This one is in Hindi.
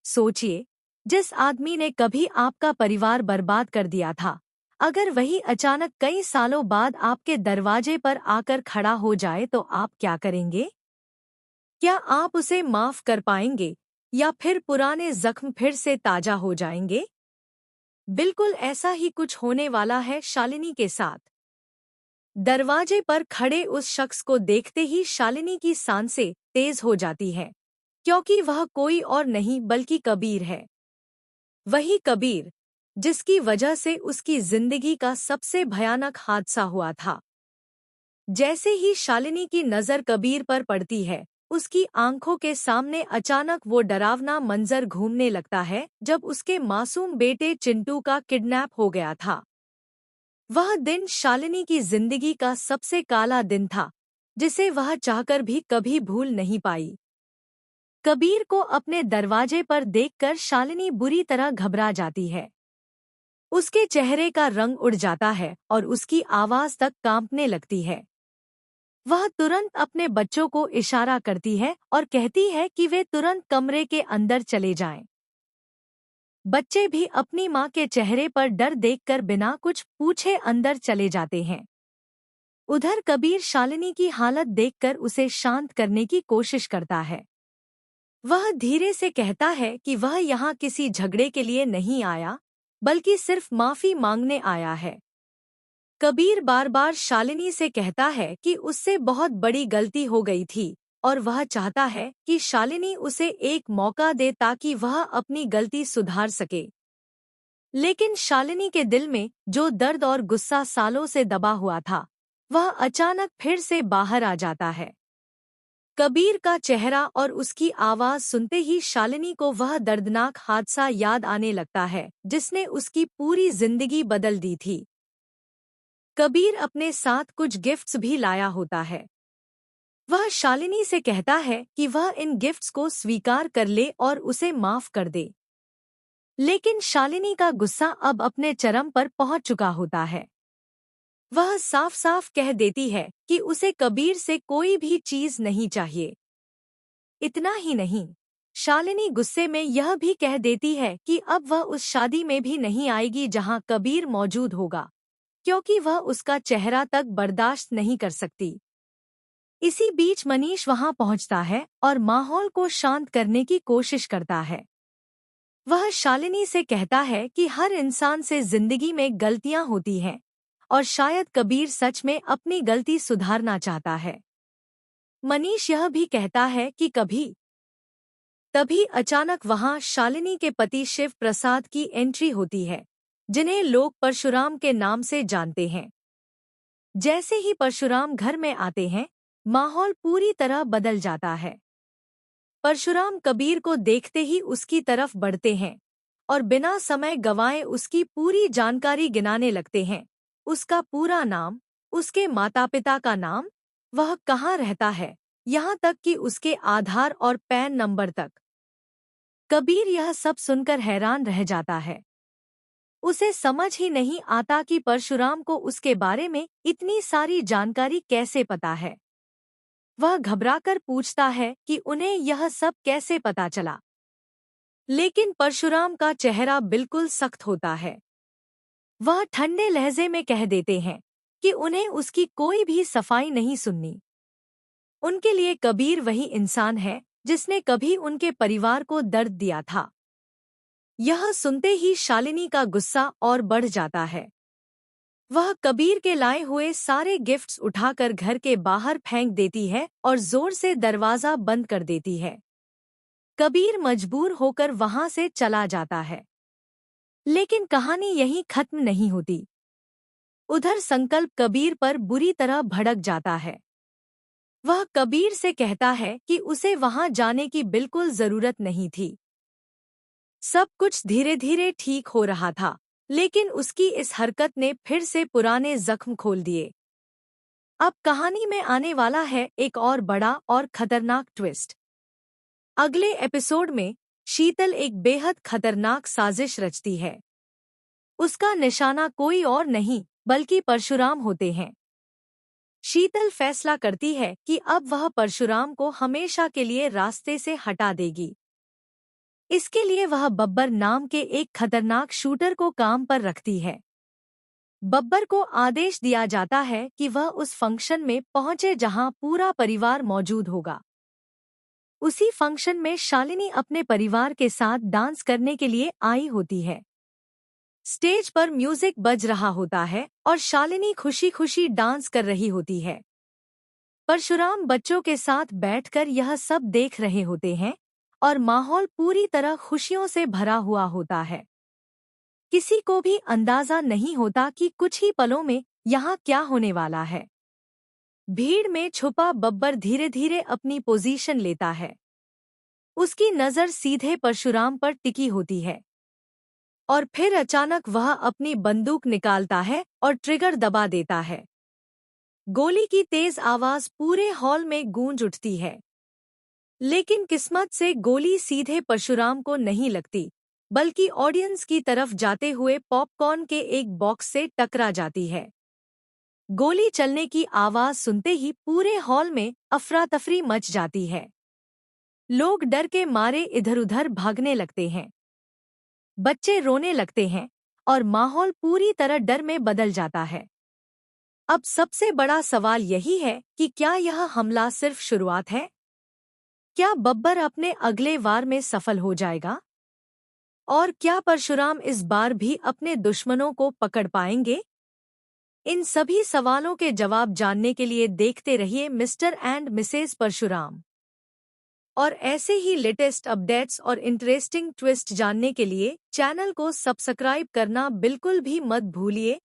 सोचिए, जिस आदमी ने कभी आपका परिवार बर्बाद कर दिया था, अगर वही अचानक कई सालों बाद आपके दरवाजे पर आकर खड़ा हो जाए तो आप क्या करेंगे? क्या आप उसे माफ कर पाएंगे या फिर पुराने जख्म फिर से ताजा हो जाएंगे? बिल्कुल ऐसा ही कुछ होने वाला है शालिनी के साथ। दरवाजे पर खड़े उस शख्स को देखते ही शालिनी की सांसें तेज हो जाती हैं, क्योंकि वह कोई और नहीं बल्कि कबीर है। वही कबीर जिसकी वजह से उसकी जिंदगी का सबसे भयानक हादसा हुआ था। जैसे ही शालिनी की नज़र कबीर पर पड़ती है, उसकी आंखों के सामने अचानक वो डरावना मंजर घूमने लगता है जब उसके मासूम बेटे चिंटू का किडनैप हो गया था। वह दिन शालिनी की जिंदगी का सबसे काला दिन था, जिसे वह चाहकर भी कभी भूल नहीं पाई। कबीर को अपने दरवाजे पर देखकर शालिनी बुरी तरह घबरा जाती है। उसके चेहरे का रंग उड़ जाता है और उसकी आवाज तक कांपने लगती है। वह तुरंत अपने बच्चों को इशारा करती है और कहती है कि वे तुरंत कमरे के अंदर चले जाएं। बच्चे भी अपनी मां के चेहरे पर डर देखकर बिना कुछ पूछे अंदर चले जाते हैं। उधर कबीर शालिनी की हालत देखकर उसे शांत करने की कोशिश करता है। वह धीरे से कहता है कि वह यहाँ किसी झगड़े के लिए नहीं आया, बल्कि सिर्फ माफी मांगने आया है। कबीर बार बार शालिनी से कहता है कि उससे बहुत बड़ी गलती हो गई थी और वह चाहता है कि शालिनी उसे एक मौका दे ताकि वह अपनी गलती सुधार सके। लेकिन शालिनी के दिल में जो दर्द और गुस्सा सालों से दबा हुआ था, वह अचानक फिर से बाहर आ जाता है। कबीर का चेहरा और उसकी आवाज सुनते ही शालिनी को वह दर्दनाक हादसा याद आने लगता है जिसने उसकी पूरी जिंदगी बदल दी थी। कबीर अपने साथ कुछ गिफ्ट्स भी लाया होता है। वह शालिनी से कहता है कि वह इन गिफ्ट्स को स्वीकार कर ले और उसे माफ कर दे। लेकिन शालिनी का गुस्सा अब अपने चरम पर पहुंच चुका होता है। वह साफ साफ कह देती है कि उसे कबीर से कोई भी चीज नहीं चाहिए। इतना ही नहीं, शालिनी गुस्से में यह भी कह देती है कि अब वह उस शादी में भी नहीं आएगी जहां कबीर मौजूद होगा, क्योंकि वह उसका चेहरा तक बर्दाश्त नहीं कर सकती। इसी बीच मनीष वहां पहुंचता है और माहौल को शांत करने की कोशिश करता है। वह शालिनी से कहता है कि हर इंसान से जिंदगी में गलतियां होती हैं और शायद कबीर सच में अपनी गलती सुधारना चाहता है। मनीष यह भी कहता है कि तभी अचानक वहां शालिनी के पति शिव प्रसाद की एंट्री होती है, जिन्हें लोग परशुराम के नाम से जानते हैं। जैसे ही परशुराम घर में आते हैं, माहौल पूरी तरह बदल जाता है। परशुराम कबीर को देखते ही उसकी तरफ बढ़ते हैं और बिना समय गंवाए उसकी पूरी जानकारी गिनाने लगते हैं। उसका पूरा नाम, उसके माता पिता का नाम, वह कहाँ रहता है, यहाँ तक कि उसके आधार और पैन नंबर तक। कबीर यह सब सुनकर हैरान रह जाता है। उसे समझ ही नहीं आता कि परशुराम को उसके बारे में इतनी सारी जानकारी कैसे पता है। वह घबराकर पूछता है कि उन्हें यह सब कैसे पता चला। लेकिन परशुराम का चेहरा बिल्कुल सख्त होता है। वह ठंडे लहजे में कह देते हैं कि उन्हें उसकी कोई भी सफाई नहीं सुननी। उनके लिए कबीर वही इंसान है जिसने कभी उनके परिवार को दर्द दिया था। यह सुनते ही शालिनी का गुस्सा और बढ़ जाता है। वह कबीर के लाए हुए सारे गिफ्ट्स उठाकर घर के बाहर फेंक देती है और जोर से दरवाजा बंद कर देती है। कबीर मजबूर होकर वहां से चला जाता है। लेकिन कहानी यहीं खत्म नहीं होती। उधर संकल्प कबीर पर बुरी तरह भड़क जाता है। वह कबीर से कहता है कि उसे वहां जाने की बिल्कुल जरूरत नहीं थी। सब कुछ धीरे धीरे ठीक हो रहा था, लेकिन उसकी इस हरकत ने फिर से पुराने जख्म खोल दिए। अब कहानी में आने वाला है एक और बड़ा और खतरनाक ट्विस्ट। अगले एपिसोड में शीतल एक बेहद खतरनाक साजिश रचती है। उसका निशाना कोई और नहीं बल्कि परशुराम होते हैं। शीतल फैसला करती है कि अब वह परशुराम को हमेशा के लिए रास्ते से हटा देगी। इसके लिए वह बब्बर नाम के एक खतरनाक शूटर को काम पर रखती है। बब्बर को आदेश दिया जाता है कि वह उस फंक्शन में पहुंचे जहां पूरा परिवार मौजूद होगा। उसी फंक्शन में शालिनी अपने परिवार के साथ डांस करने के लिए आई होती है। स्टेज पर म्यूजिक बज रहा होता है और शालिनी खुशी खुशी डांस कर रही होती है। परशुराम बच्चों के साथ बैठकर यह सब देख रहे होते हैं और माहौल पूरी तरह खुशियों से भरा हुआ होता है। किसी को भी अंदाजा नहीं होता कि कुछ ही पलों में यहाँ क्या होने वाला है। भीड़ में छुपा बब्बर धीरे धीरे अपनी पोजीशन लेता है। उसकी नजर सीधे परशुराम पर टिकी होती है और फिर अचानक वह अपनी बंदूक निकालता है और ट्रिगर दबा देता है। गोली की तेज आवाज पूरे हॉल में गूंज उठती है। लेकिन किस्मत से गोली सीधे परशुराम को नहीं लगती, बल्कि ऑडियंस की तरफ जाते हुए पॉपकॉर्न के एक बॉक्स से टकरा जाती है। गोली चलने की आवाज सुनते ही पूरे हॉल में अफरा तफरी मच जाती है। लोग डर के मारे इधर-उधर भागने लगते हैं। बच्चे रोने लगते हैं और माहौल पूरी तरह डर में बदल जाता है। अब सबसे बड़ा सवाल यही है कि क्या यह हमला सिर्फ शुरुआत है? क्या बब्बर अपने अगले वार में सफल हो जाएगा? और क्या परशुराम इस बार भी अपने दुश्मनों को पकड़ पाएंगे? इन सभी सवालों के जवाब जानने के लिए देखते रहिए मिस्टर एंड मिसेस परशुराम। और ऐसे ही लेटेस्ट अपडेट्स और इंटरेस्टिंग ट्विस्ट जानने के लिए चैनल को सब्सक्राइब करना बिल्कुल भी मत भूलिए।